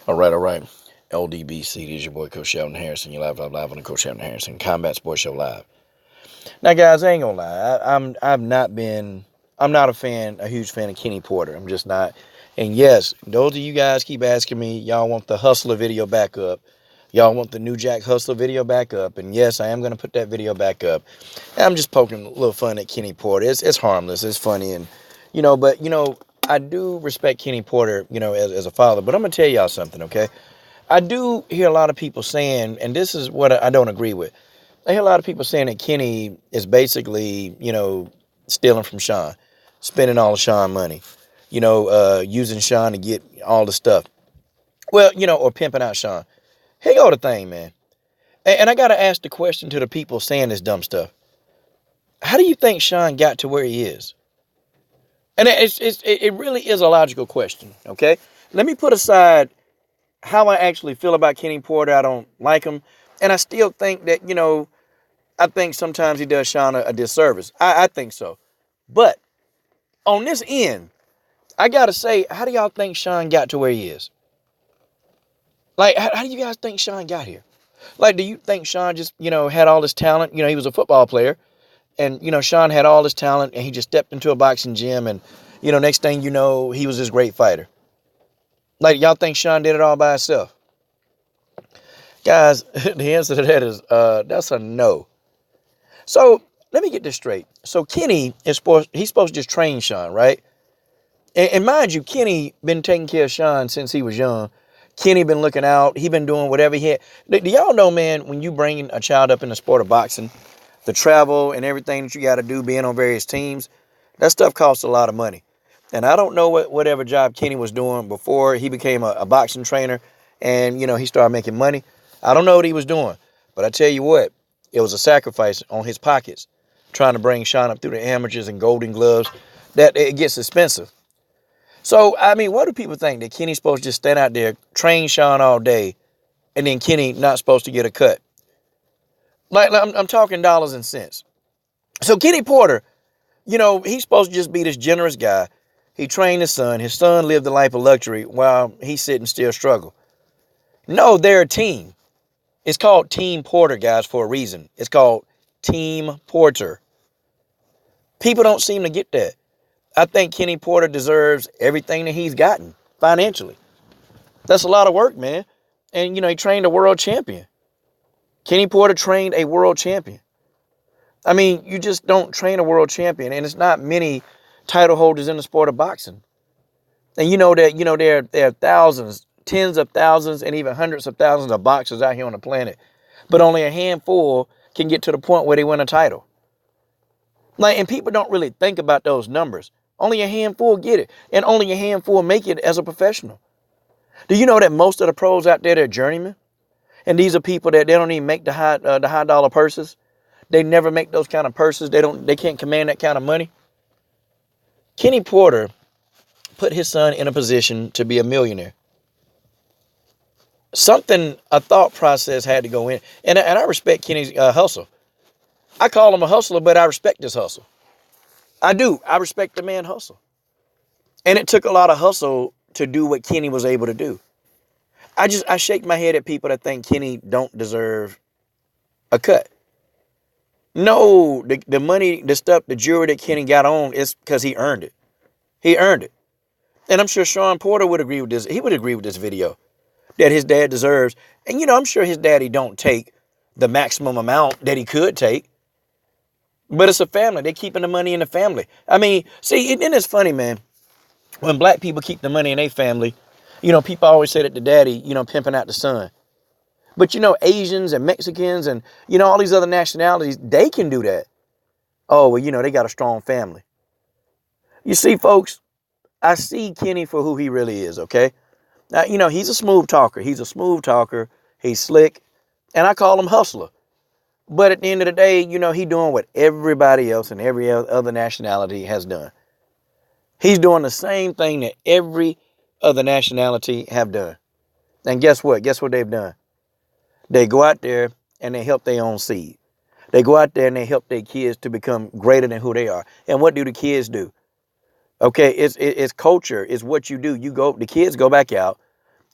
All right. LDBC, this is your boy Coach Sheldon Harrison. You live on the Coach Sheldon Harrison Combat Sports Show Live. Now, guys, I ain't gonna lie. I'm not a huge fan of Kenny Porter. I'm just not. And yes, those of you guys keep asking me, y'all want the Hustler video back up. Y'all want the New Jack Hustler video back up. And yes, I am gonna put that video back up. And I'm just poking a little fun at Kenny Porter. It's harmless. It's funny, and but I do respect Kenny Porter, as a father. But I'm gonna tell y'all something, okay? I do hear a lot of people saying, and this is what I don't agree with. I hear a lot of people saying that Kenny is basically, stealing from Shawn, spending all of Shawn money, using Shawn to get all the stuff. Well, or pimping out Shawn. Here go the thing, man. And I got to ask the question to the people saying this dumb stuff. How do you think Shawn got to where he is? And it really is a logical question, okay? Let me put aside how I actually feel about Kenny Porter. I don't like him. And I still think that, I think sometimes he does Shawn a disservice. I think so. But on this end, I got to say, how do y'all think Shawn got to where he is? Like, how do you guys think Shawn got here? Like, do you think Shawn just, had all this talent? He was a football player. And, Shawn had all this talent and he just stepped into a boxing gym. And, next thing you know, he was this great fighter. Like, y'all think Shawn did it all by himself? Guys, the answer to that is, that's a no. So let me get this straight. So Kenny he's supposed to just train Shawn, right? And mind you, Kenny been taking care of Shawn since he was young. Kenny been looking out. He been doing whatever he had. Do y'all know, man, when you bring a child up in the sport of boxing, the travel and everything that you got to do, being on various teams, that stuff costs a lot of money. And I don't know whatever job Kenny was doing before he became a boxing trainer and, he started making money. I don't know what he was doing. But I tell you what, it was a sacrifice on his pockets, trying to bring Shawn up through the amateurs and golden gloves. That it gets expensive. So, I mean, what do people think? That Kenny's supposed to just stand out there, train Shawn all day, and then Kenny not supposed to get a cut? Like I'm talking dollars and cents. So Kenny Porter, he's supposed to just be this generous guy. He trained his son. His son lived a life of luxury while he's sitting still struggle. No, they're a team. It's called Team Porter, guys, for a reason. It's called Team Porter. People don't seem to get that. I think Kenny Porter deserves everything that he's gotten financially. That's a lot of work, man. And, he trained a world champion. Kenny Porter trained a world champion. I mean, you just don't train a world champion. And it's not many title holders in the sport of boxing. And there are thousands, tens of thousands, and even hundreds of thousands of boxers out here on the planet. But only a handful can get to the point where they win a title. Like, and people don't really think about those numbers. Only a handful get it. And only a handful make it as a professional. Do you know that most of the pros out there, they're journeymen? And these are people that they don't even make the high dollar purses. They never make those kind of purses. They can't command that kind of money. Kenny Porter put his son in a position to be a millionaire. A thought process had to go in. And I respect Kenny's hustle. I call him a hustler, but I respect his hustle. I do. I respect the man hustle. And it took a lot of hustle to do what Kenny was able to do. I shake my head at people that think Kenny don't deserve a cut. No, the money, the stuff, the jewelry that Kenny got on is because he earned it. He earned it. And I'm sure Shawn Porter would agree with this. He would agree with this video that his dad deserves. And, I'm sure his daddy don't take the maximum amount that he could take. But it's a family. They're keeping the money in the family. I mean, see, and it's funny, man. When black people keep the money in their family, people always say that the daddy, pimping out the son. But, Asians and Mexicans and, all these other nationalities, they can do that. Oh, well, they got a strong family. You see, folks, I see Kenny for who he really is, okay? Now, he's a smooth talker. He's a smooth talker. He's slick. And I call him hustler. But at the end of the day, he's doing what everybody else and every other nationality has done. He's doing the same thing that every other nationality have done. And guess what? Guess what they've done? They go out there and they help their own seed. They go out there and they help their kids to become greater than who they are. And what do the kids do? Okay, it's culture. It's what you do. The kids go back out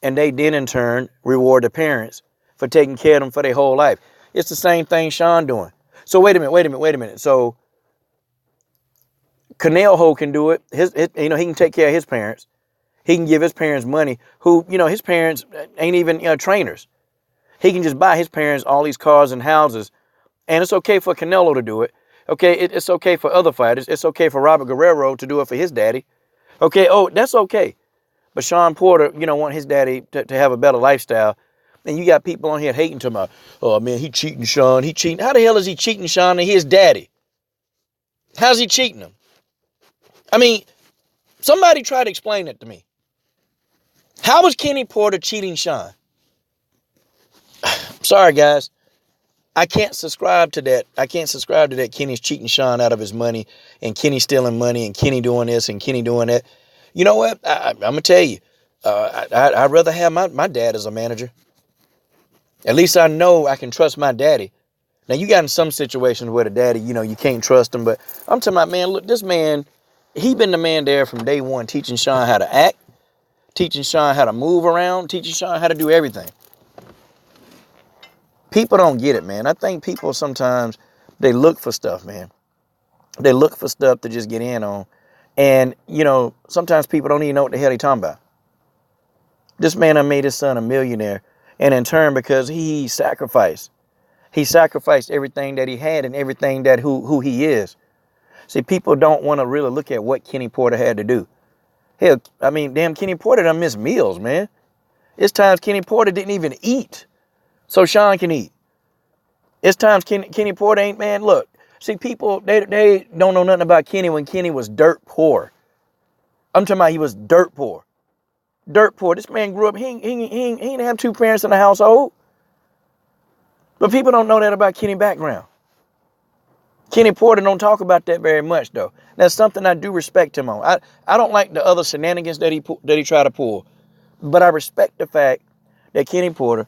And they then in turn reward the parents for taking care of them for their whole life. It's the same thing Shawn doing. So wait a minute. So Canelo can do it. He can take care of his parents. He can give his parents money who, his parents ain't even trainers. He can just buy his parents all these cars and houses. And it's okay for Canelo to do it. Okay, it's okay for other fighters. It's okay for Robert Guerrero to do it for his daddy. Okay, that's okay. But Shawn Porter, want his daddy to have a better lifestyle. And you got people on here hating to him. Oh, man, he cheating Shawn. He cheating. How the hell is he cheating Shawn and his daddy? How's he cheating him? I mean, somebody try to explain it to me. How was Kenny Porter cheating Shawn? Sorry, guys. I can't subscribe to that. I can't subscribe to that Kenny's cheating Shawn out of his money and Kenny stealing money and Kenny doing this and Kenny doing that. You know what? I'm going to tell you. I'd rather have my dad as a manager. At least I know I can trust my daddy. Now, you got in some situations where the daddy, you can't trust him. But I'm talking about, man, look, this man, he been the man there from day one, teaching Shawn how to act, teaching Shawn how to move around, teaching Shawn how to do everything. People don't get it, man. I think people sometimes, they look for stuff, man. They look for stuff to just get in on. And, sometimes people don't even know what the hell they're talking about. This man done made his son a millionaire. And in turn, because he sacrificed everything that he had and everything that who he is. See, people don't want to really look at what Kenny Porter had to do. Hell, I mean, damn, Kenny Porter done missed meals, man. It's times Kenny Porter didn't even eat so Shawn can eat. It's times Kenny Porter ain't, man, look. See, people, they don't know nothing about Kenny when Kenny was dirt poor. I'm talking about he was dirt poor. Dirt poor. This man grew up, he didn't have two parents in the household. But people don't know that about Kenny's background. Kenny Porter don't talk about that very much, though. That's something I do respect him on. I don't like the other shenanigans that he tried to pull. But I respect the fact that Kenny Porter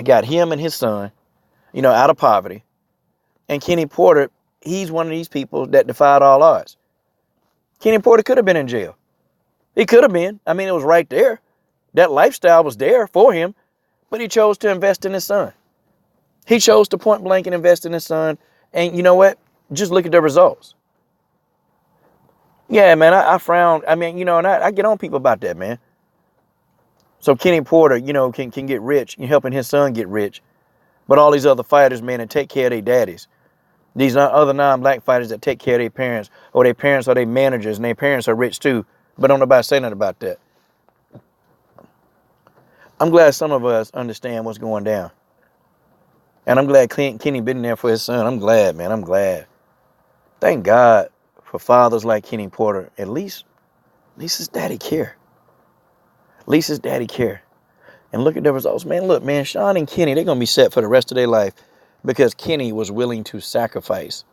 got him and his son, out of poverty. And Kenny Porter, he's one of these people that defied all odds. Kenny Porter could have been in jail. He could have been. I mean, it was right there. That lifestyle was there for him. But he chose to invest in his son. He chose to point blank and invest in his son. And you know what? Just look at the results. Yeah, man, I frown. I mean, and I get on people about that, man. So Kenny Porter, can get rich, helping his son get rich. But all these other fighters, man, that take care of their daddies. These other non-black fighters that take care of their parents, or their parents are their managers, and their parents are rich too. But don't nobody say nothing about that. I'm glad some of us understand what's going down. And I'm glad Kenny been there for his son. I'm glad, man. I'm glad. Thank God for fathers like Kenny Porter. At least his daddy care. At least his daddy care. And look at the results. Man, look, man, Shawn and Kenny, they're going to be set for the rest of their life because Kenny was willing to sacrifice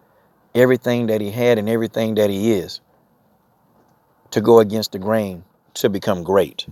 everything that he had and everything that he is to go against the grain to become great.